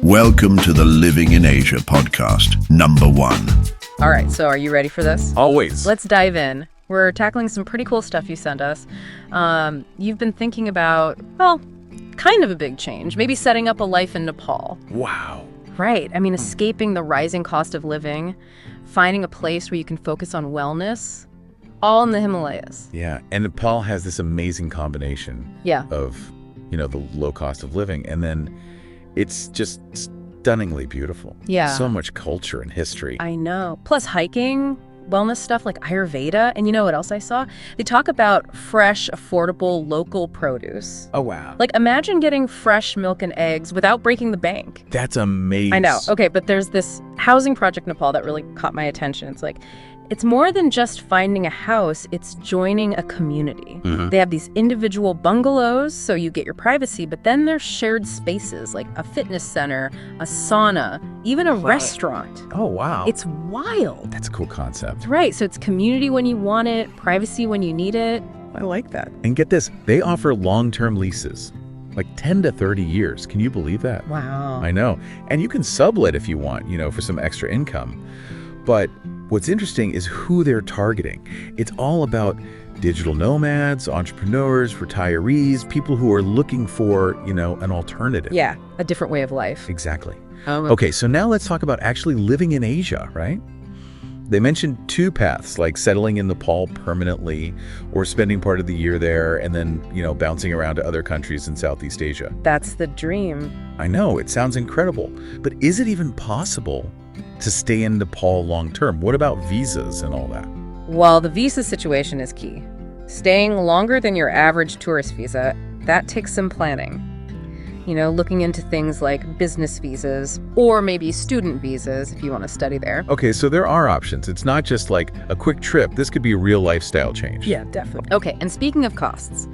Welcome to the Living in Asia podcast, number 1. All right, so are you ready for this? Always. Let's dive in. We're tackling some pretty cool stuff you sent us. You've been thinking about, well, kind of a big change, maybe setting up a life in Nepal. Wow. Right. I mean, escaping the rising cost of living, finding a place where you can focus on wellness, all in the Himalayas. Yeah, and Nepal has this amazing combination of, the low cost of living, and then it's just stunningly beautiful. Yeah. So much culture and history. I know. Plus hiking, wellness stuff like Ayurveda. And you know what else I saw? They talk about fresh, affordable, local produce. Oh, wow. Like, imagine getting fresh milk and eggs without breaking the bank. That's amazing. I know. Okay, but there's this housing project in Nepal that really caught my attention. It's like, it's more than just finding a house, it's joining a community. Mm-hmm. They have these individual bungalows, so you get your privacy, but then there's shared spaces like a fitness center, a sauna, even a restaurant. Oh, wow. It's wild. That's a cool concept. Right, so it's community when you want it, privacy when you need it. I like that. And get this, they offer long-term leases, like 10 to 30 years. Can you believe that? Wow. I know. And you can sublet if you want, for some extra income. But what's interesting is who they're targeting. It's all about digital nomads, entrepreneurs, retirees, people who are looking for, an alternative. Yeah, a different way of life. Exactly. Okay, so now let's talk about actually living in Asia, right? They mentioned 2 paths, like settling in Nepal permanently or spending part of the year there and then, bouncing around to other countries in Southeast Asia. That's the dream. I know, it sounds incredible, but is it even possible to stay in Nepal long term? What about visas and all that? Well, the visa situation is key. Staying longer than your average tourist visa, that takes some planning. Looking into things like business visas or maybe student visas if you want to study there. Okay, so there are options. It's not just like a quick trip. This could be a real lifestyle change. Yeah, definitely. Okay, and speaking of costs,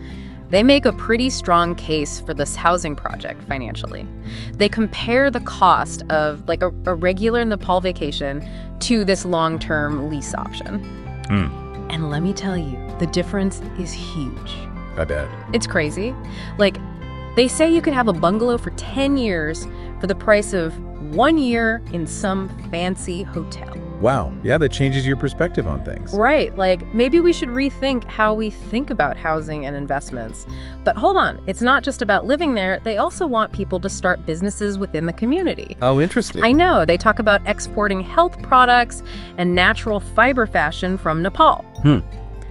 they make a pretty strong case for this housing project financially. They compare the cost of like a regular Nepal vacation to this long-term lease option. And let me tell you, the difference is huge. I bet. It's crazy. Like, they say you could have a bungalow for 10 years for the price of 1 year in some fancy hotel. Wow. Yeah, that changes your perspective on things. Right. Like, maybe we should rethink how we think about housing and investments. But hold on. It's not just about living there. They also want people to start businesses within the community. Oh, interesting. I know. They talk about exporting health products and natural fiber fashion from Nepal.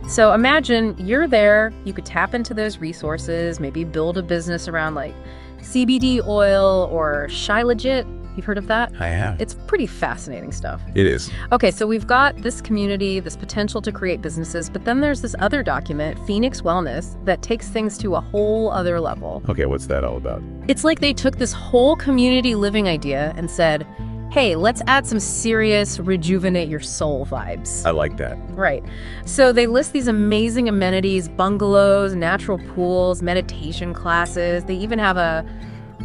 So imagine you're there, you could tap into those resources, maybe build a business around like CBD oil or Shilajit. You've heard of that? I have. It's pretty fascinating stuff. It is. Okay, so we've got this community, this potential to create businesses, but then there's this other document, Phoenix Wellness, that takes things to a whole other level. Okay, what's that all about? It's like they took this whole community living idea and said, hey, let's add some serious rejuvenate your soul vibes. I like that. Right. So they list these amazing amenities, bungalows, natural pools, meditation classes. They even have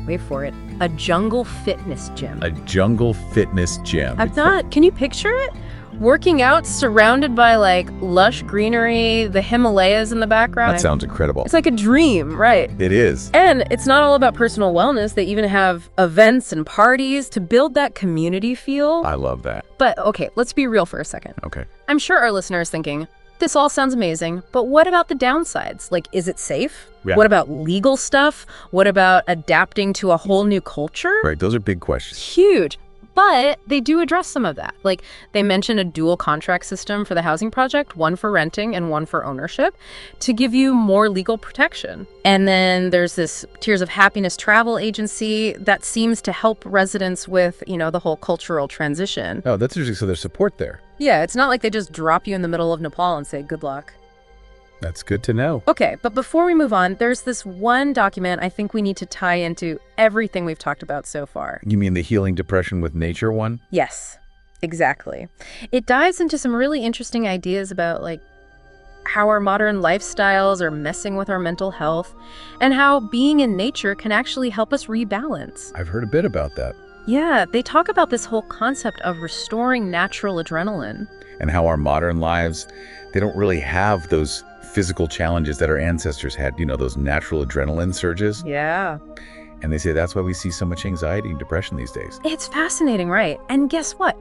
wait for it, a jungle fitness gym. A jungle fitness gym. Can you picture it? Working out surrounded by like lush greenery, the Himalayas in the background. That sounds incredible. It's like a dream, right? It is. And it's not all about personal wellness. They even have events and parties to build that community feel. I love that. But okay, let's be real for a second. Okay. I'm sure our listeners thinking, this all sounds amazing, but what about the downsides? Like, is it safe? Yeah. What about legal stuff? What about adapting to a whole new culture? Right, those are big questions. Huge. But they do address some of that. Like, they mention a dual contract system for the housing project, one for renting and one for ownership, to give you more legal protection. And then there's this Tears of Happiness travel agency that seems to help residents with, the whole cultural transition. Oh, that's interesting. So there's support there. Yeah, it's not like they just drop you in the middle of Nepal and say, good luck. That's good to know. Okay, but before we move on, there's this one document I think we need to tie into everything we've talked about so far. You mean the Healing Depression with Nature one? Yes, exactly. It dives into some really interesting ideas about, like, how our modern lifestyles are messing with our mental health and how being in nature can actually help us rebalance. I've heard a bit about that. Yeah, they talk about this whole concept of restoring natural adrenaline. And how our modern lives, they don't really have those physical challenges that our ancestors had, those natural adrenaline surges. Yeah. And they say that's why we see so much anxiety and depression these days. It's fascinating, right? And guess what?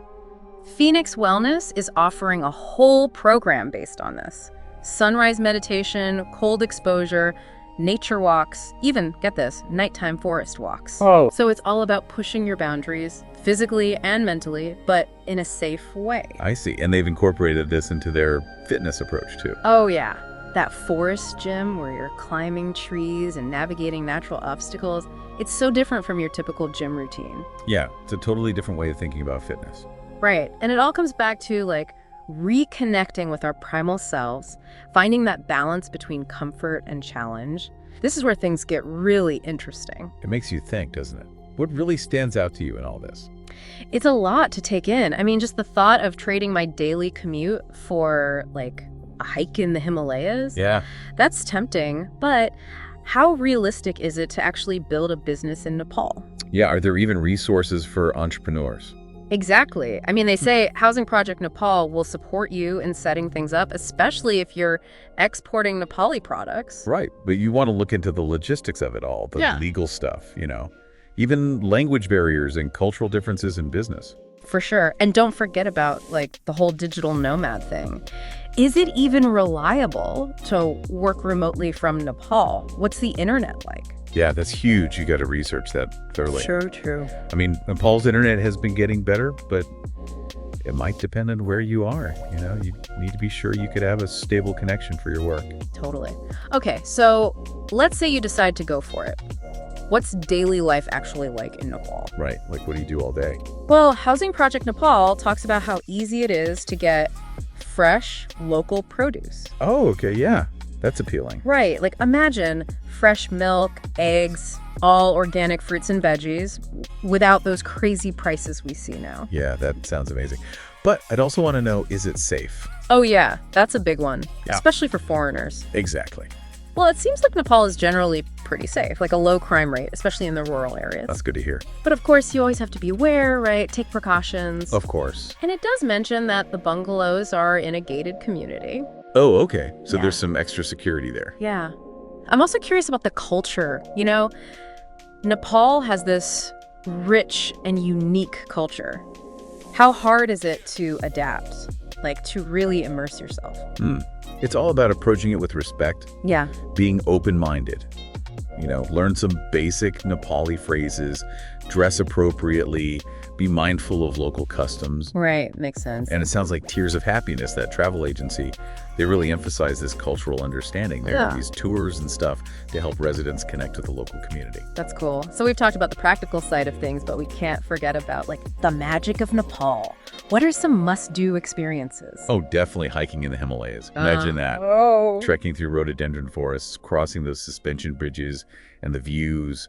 Phoenix Wellness is offering a whole program based on this. Sunrise meditation, cold exposure, nature walks, even, get this, nighttime forest walks. Oh. So it's all about pushing your boundaries, physically and mentally, but in a safe way. I see. And they've incorporated this into their fitness approach too. Oh, yeah. That forest gym where you're climbing trees and navigating natural obstacles, it's so different from your typical gym routine. Yeah, it's a totally different way of thinking about fitness. Right. And it all comes back to like reconnecting with our primal selves, finding that balance between comfort and challenge. This is where things get really interesting. It makes you think, doesn't it? What really stands out to you in all this? It's a lot to take in. I mean, just the thought of trading my daily commute for like a hike in the Himalayas. Yeah. That's tempting, but how realistic is it to actually build a business in Nepal? Yeah, are there even resources for entrepreneurs? Exactly. I mean, they say Housing Project Nepal will support you in setting things up, especially if you're exporting Nepali products. Right, but you want to look into the logistics of it all, the Yeah. legal stuff, even language barriers and cultural differences in business. For sure. And don't forget about like the whole digital nomad thing. Is it even reliable to work remotely from Nepal? What's the internet like? Yeah, that's huge. You got to research that thoroughly. True. I mean, Nepal's internet has been getting better, but it might depend on where you are. You need to be sure you could have a stable connection for your work. Totally. Okay, so let's say you decide to go for it. What's daily life actually like in Nepal? Right, like what do you do all day? Well, Housing Project Nepal talks about how easy it is to get fresh, local produce. Oh, okay, yeah. That's appealing. Right, like imagine fresh milk, eggs, all organic fruits and veggies without those crazy prices we see now. Yeah, that sounds amazing. But I'd also want to know, is it safe? Oh yeah, that's a big one, Yeah. especially for foreigners. Exactly. Well, it seems like Nepal is generally pretty safe, like a low crime rate, especially in the rural areas. That's good to hear. But of course, you always have to be aware, right? Take precautions. Of course. And it does mention that the bungalows are in a gated community. Oh, okay. So Yeah. there's some extra security there. Yeah. I'm also curious about the culture. Nepal has this rich and unique culture. How hard is it to adapt? Like, to really immerse yourself? It's all about approaching it with respect, Yeah. being open-minded. Learn some basic Nepali phrases, dress appropriately, be mindful of local customs. Right. Makes sense. And it sounds like Tears of Happiness, that travel agency, they really emphasize this cultural understanding. There are Yeah. these tours and stuff to help residents connect with the local community. That's cool. So we've talked about the practical side of things, but we can't forget about, like, the magic of Nepal. What are some must-do experiences? Oh, definitely hiking in the Himalayas. Imagine that. Oh. Trekking through rhododendron forests, crossing those suspension bridges, and the views.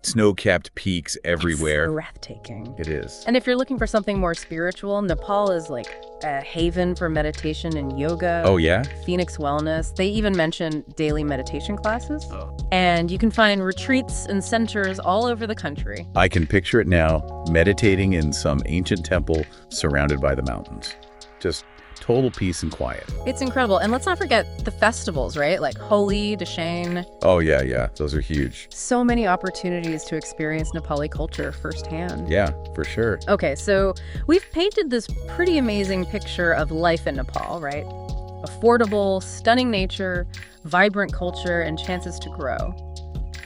Snow-capped peaks everywhere. It's breathtaking. It is. And if you're looking for something more spiritual, Nepal is like a haven for meditation and yoga. Oh, yeah? Phoenix Wellness. They even mention daily meditation classes. And you can find retreats and centers all over the country. I can picture it now, meditating in some ancient temple surrounded by the mountains. Just total peace and quiet. It's incredible. And let's not forget the festivals, right? Like Holi, Dashain. Oh, yeah. Those are huge. So many opportunities to experience Nepali culture firsthand. Yeah, for sure. Okay, so we've painted this pretty amazing picture of life in Nepal, right? Affordable, stunning nature, vibrant culture, and chances to grow.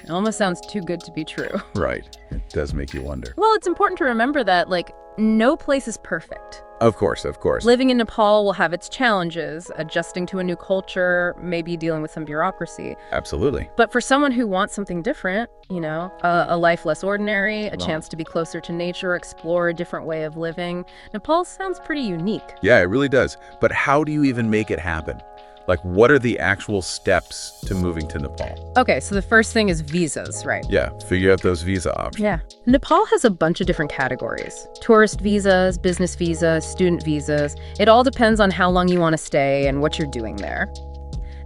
It almost sounds too good to be true. Right. It does make you wonder. Well, it's important to remember that, like, no place is perfect. Of course. Living in Nepal will have its challenges, adjusting to a new culture, maybe dealing with some bureaucracy. Absolutely. But for someone who wants something different, a life less ordinary, a chance to be closer to nature, explore a different way of living, Nepal sounds pretty unique. Yeah, it really does. But how do you even make it happen? Like, what are the actual steps to moving to Nepal? Okay, so the first thing is visas, right? Yeah, figure out those visa options. Yeah. Nepal has a bunch of different categories. Tourist visas, business visas, student visas. It all depends on how long you want to stay and what you're doing there.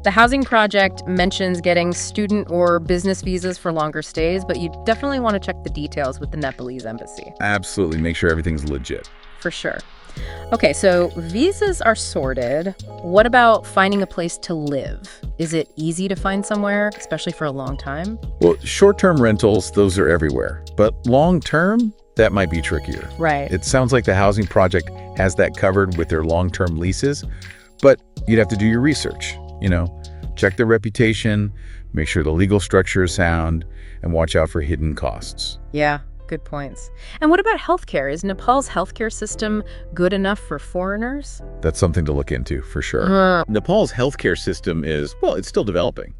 The Housing Project mentions getting student or business visas for longer stays, but you definitely want to check the details with the Nepalese embassy. Absolutely. Make sure everything's legit. For sure. Okay, so visas are sorted. What about finding a place to live? Is it easy to find somewhere, especially for a long time? Well, short-term rentals, those are everywhere. But long-term, that might be trickier. Right. It sounds like the housing project has that covered with their long-term leases, but you'd have to do your research, check their reputation, make sure the legal structure is sound, and watch out for hidden costs. Yeah, good points. And what about healthcare? Is Nepal's healthcare system good enough for foreigners? That's something to look into, for sure. Nepal's healthcare system is, well, it's still developing.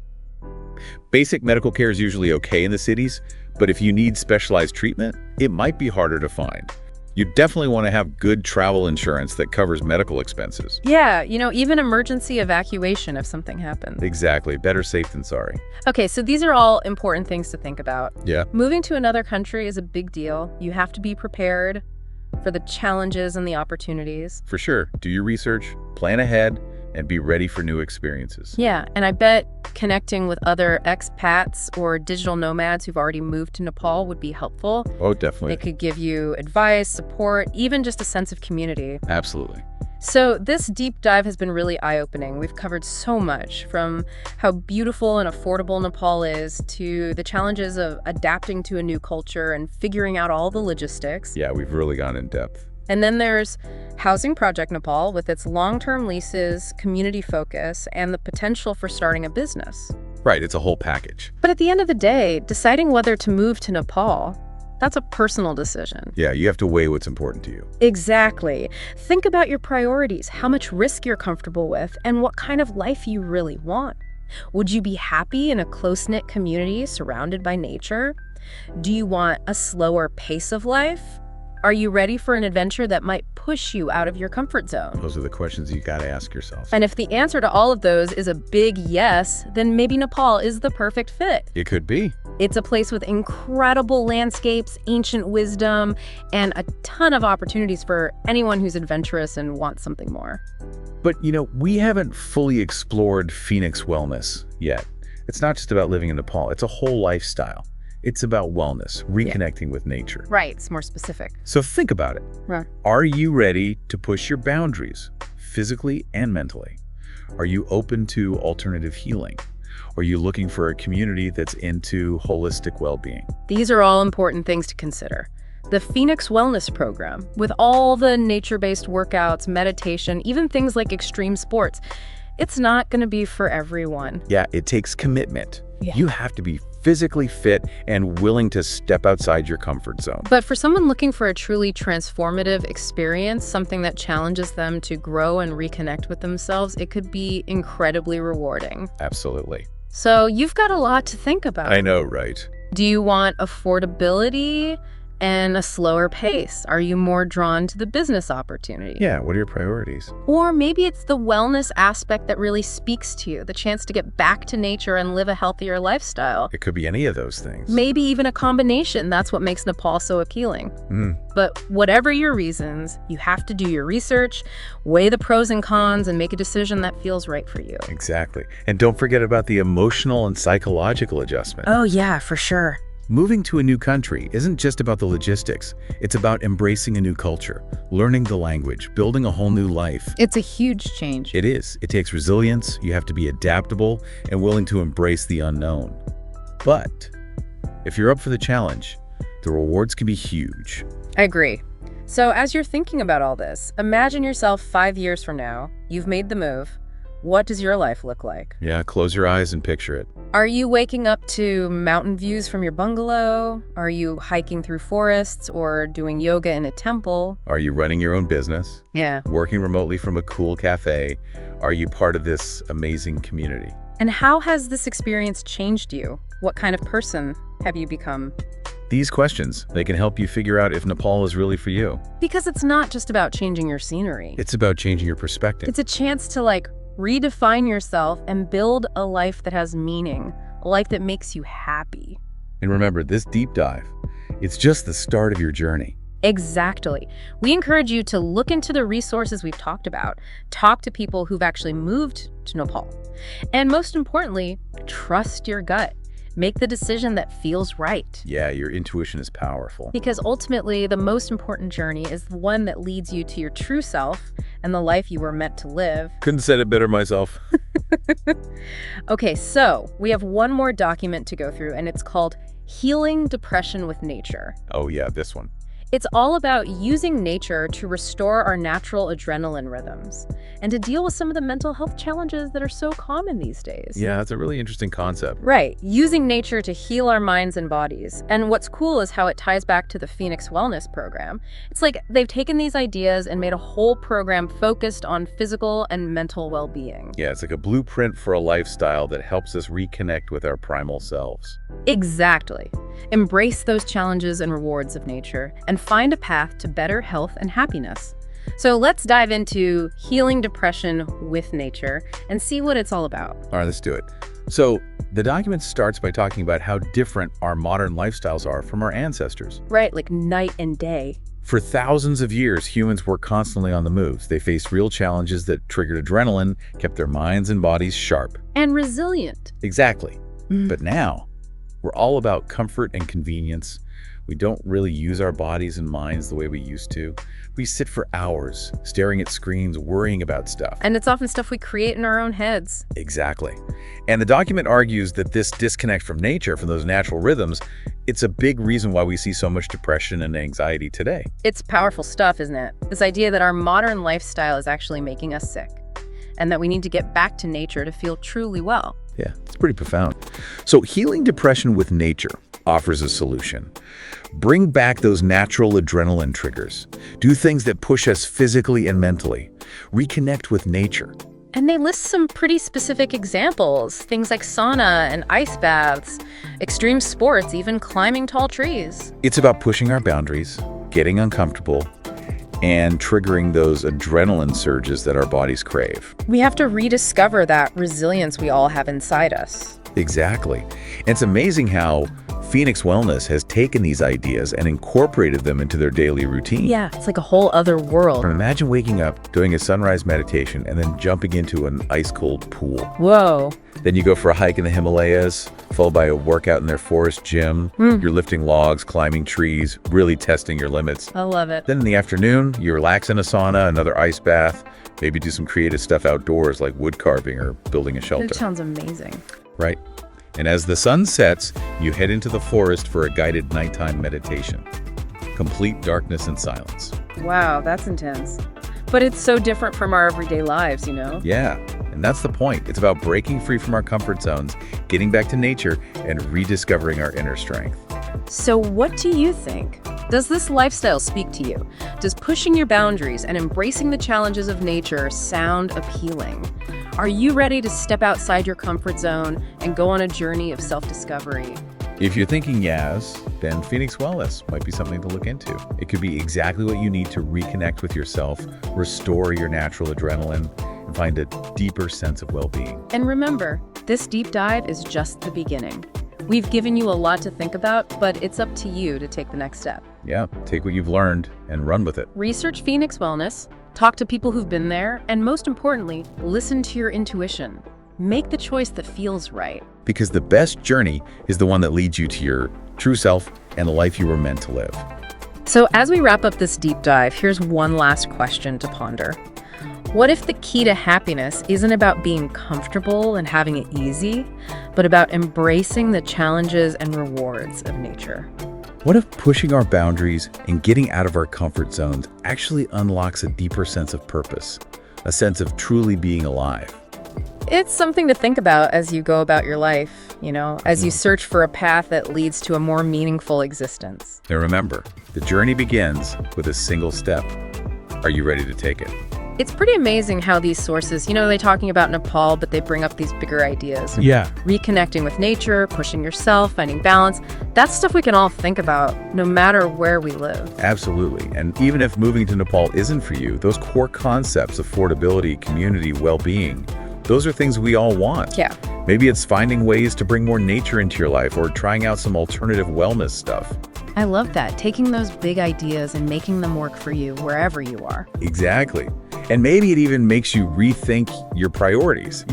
Basic medical care is usually okay in the cities, but if you need specialized treatment, it might be harder to find. You definitely want to have good travel insurance that covers medical expenses. Yeah, even emergency evacuation if something happens. Exactly. Better safe than sorry. Okay, so these are all important things to think about. Yeah. Moving to another country is a big deal. You have to be prepared for the challenges and the opportunities. For sure. Do your research, plan ahead, and be ready for new experiences. Yeah, and I bet connecting with other expats or digital nomads who've already moved to Nepal would be helpful. Oh, definitely. They could give you advice, support, even just a sense of community. Absolutely. So this deep dive has been really eye-opening. We've covered so much, from how beautiful and affordable Nepal is to the challenges of adapting to a new culture and figuring out all the logistics. Yeah, we've really gone in depth. And then there's Housing Project Nepal with its long-term leases, community focus, and the potential for starting a business. Right, it's a whole package. But at the end of the day, deciding whether to move to Nepal, that's a personal decision. Yeah, you have to weigh what's important to you. Exactly. Think about your priorities, how much risk you're comfortable with, and what kind of life you really want. Would you be happy in a close-knit community surrounded by nature? Do you want a slower pace of life? Are you ready for an adventure that might push you out of your comfort zone? Those are the questions you got to ask yourself. And if the answer to all of those is a big yes, then maybe Nepal is the perfect fit. It could be. It's a place with incredible landscapes, ancient wisdom, and a ton of opportunities for anyone who's adventurous and wants something more. But, we haven't fully explored Phoenix wellness yet. It's not just about living in Nepal. It's a whole lifestyle. It's about wellness, reconnecting with nature. Right, it's more specific. So think about it. Right. Are you ready to push your boundaries, physically and mentally? Are you open to alternative healing? Are you looking for a community that's into holistic well-being? These are all important things to consider. The Phoenix Wellness Program, with all the nature-based workouts, meditation, even things like extreme sports, it's not going to be for everyone. Yeah, it takes commitment. Yeah. You have to be physically fit and willing to step outside your comfort zone. But for someone looking for a truly transformative experience, something that challenges them to grow and reconnect with themselves, it could be incredibly rewarding. Absolutely. So you've got a lot to think about. I know, right? Do you want affordability and a slower pace? Are you more drawn to the business opportunity? Yeah, what are your priorities? Or maybe it's the wellness aspect that really speaks to you, the chance to get back to nature and live a healthier lifestyle. It could be any of those things. Maybe even a combination. That's what makes Nepal so appealing. But whatever your reasons, you have to do your research, weigh the pros and cons, and make a decision that feels right for you. Exactly. And don't forget about the emotional and psychological adjustment. Oh yeah, for sure. Moving to a new country isn't just about the logistics. It's about embracing a new culture, learning the language, building a whole new life. It's a huge change. It is. It takes resilience. You have to be adaptable and willing to embrace the unknown. But if you're up for the challenge, the rewards can be huge. I agree. So as you're thinking about all this, imagine yourself 5 years from now. You've made the move. What does your life look like? Yeah, close your eyes and picture it. Are you waking up to mountain views from your bungalow? Are you hiking through forests or doing yoga in a temple? Are you running your own business? Yeah. Working remotely from a cool cafe? Are you part of this amazing community? And how has this experience changed you? What kind of person have you become? These questions, they can help you figure out if Nepal is really for you. Because it's not just about changing your scenery. It's about changing your perspective. It's a chance to redefine yourself and build a life that has meaning, a life that makes you happy. And remember, this deep dive, it's just the start of your journey. Exactly. We encourage you to look into the resources we've talked about, talk to people who've actually moved to Nepal, and most importantly, trust your gut. Make the decision that feels right. Yeah, your intuition is powerful. Because ultimately, the most important journey is the one that leads you to your true self and the life you were meant to live. Couldn't said it better myself. Okay, so we have one more document to go through, and it's called Healing Depression with Nature. Oh yeah, this one. It's all about using nature to restore our natural adrenaline rhythms and to deal with some of the mental health challenges that are so common these days. Yeah, it's a really interesting concept. Right, using nature to heal our minds and bodies. And what's cool is how it ties back to the Phoenix Wellness program. It's like they've taken these ideas and made a whole program focused on physical and mental well-being. Yeah, it's like a blueprint for a lifestyle that helps us reconnect with our primal selves. Exactly. Embrace those challenges and rewards of nature and find a path to better health and happiness. So let's dive into healing depression with nature and see what it's all about. All right, let's do it. So the document starts by talking about how different our modern lifestyles are from our ancestors. Right, like night and day. For thousands of years, humans were constantly on the move. They faced real challenges that triggered adrenaline, kept their minds and bodies sharp. And resilient. Exactly. But now, we're all about comfort and convenience. We don't really use our bodies and minds the way we used to. We sit for hours, staring at screens, worrying about stuff. And it's often stuff we create in our own heads. Exactly. And the document argues that this disconnect from nature, from those natural rhythms, it's a big reason why we see so much depression and anxiety today. It's powerful stuff, isn't it? This idea that our modern lifestyle is actually making us sick, and that we need to get back to nature to feel truly well. Yeah, it's pretty profound. So healing depression with nature offers a solution. Bring back those natural adrenaline triggers. Do things that push us physically and mentally. Reconnect with nature. And they list some pretty specific examples, things like sauna and ice baths, extreme sports, even climbing tall trees. It's about pushing our boundaries, getting uncomfortable, and triggering those adrenaline surges that our bodies crave. We have to rediscover that resilience we all have inside us. Exactly. And it's amazing how Phoenix Wellness has taken these ideas and incorporated them into their daily routine. Yeah, it's like a whole other world. Imagine waking up, doing a sunrise meditation, and then jumping into an ice-cold pool. Whoa. Then you go for a hike in the Himalayas, followed by a workout in their forest gym. You're lifting logs, climbing trees, really testing your limits. I love it. Then in the afternoon, you relax in a sauna, another ice bath, maybe do some creative stuff outdoors like wood carving or building a shelter. That sounds amazing. Right? And as the sun sets, you head into the forest for a guided nighttime meditation. Complete darkness and silence. Wow, that's intense. But it's so different from our everyday lives, you know? Yeah, and that's the point. It's about breaking free from our comfort zones, getting back to nature, and rediscovering our inner strength. So what do you think? Does this lifestyle speak to you? Does pushing your boundaries and embracing the challenges of nature sound appealing? Are you ready to step outside your comfort zone and go on a journey of self-discovery? If you're thinking yes, then Phoenix Wellness might be something to look into. It could be exactly what you need to reconnect with yourself, restore your natural adrenaline, and find a deeper sense of well-being. And remember, this deep dive is just the beginning. We've given you a lot to think about, but it's up to you to take the next step. Yeah, take what you've learned and run with it. Research Phoenix Wellness, talk to people who've been there, and most importantly, listen to your intuition. Make the choice that feels right. Because the best journey is the one that leads you to your true self and the life you were meant to live. So as we wrap up this deep dive, here's one last question to ponder. What if the key to happiness isn't about being comfortable and having it easy, but about embracing the challenges and rewards of nature? What if pushing our boundaries and getting out of our comfort zones actually unlocks a deeper sense of purpose, a sense of truly being alive? It's something to think about as you go about your life, you know, as you search for a path that leads to a more meaningful existence. And remember, the journey begins with a single step. Are you ready to take it? It's pretty amazing how these sources, you know, they're talking about Nepal, but they bring up these bigger ideas. Yeah. Reconnecting with nature, pushing yourself, finding balance. That's stuff we can all think about no matter where we live. Absolutely. And even if moving to Nepal isn't for you, those core concepts, affordability, community, well-being, those are things we all want. Yeah. Maybe it's finding ways to bring more nature into your life or trying out some alternative wellness stuff. I love that. Taking those big ideas and making them work for you wherever you are. Exactly. And maybe it even makes you rethink your priorities,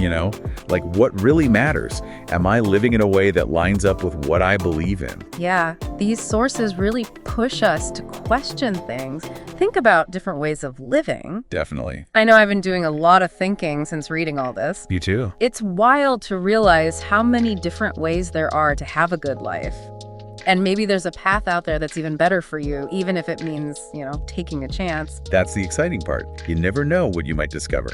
like what really matters. Am I living in a way that lines up with what I believe in? Yeah, these sources really push us to question things, think about different ways of living. Definitely. I know I've been doing a lot of thinking since reading all this. You too. It's wild to realize how many different ways there are to have a good life. And maybe there's a path out there that's even better for you, even if it means, taking a chance. That's the exciting part. You never know what you might discover.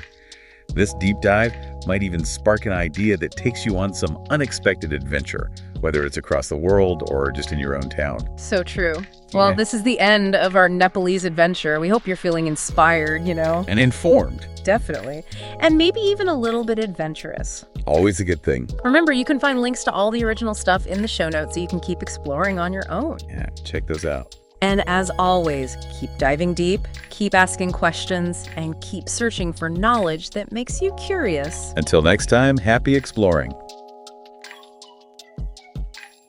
This deep dive might even spark an idea that takes you on some unexpected adventure, whether it's across the world or just in your own town. So true. Well, This is the end of our Nepalese adventure. We hope you're feeling inspired, And informed. Definitely. And maybe even a little bit adventurous. Always a good thing. Remember, you can find links to all the original stuff in the show notes so you can keep exploring on your own. Yeah, check those out. And as always, keep diving deep, keep asking questions, and keep searching for knowledge that makes you curious. Until next time, happy exploring.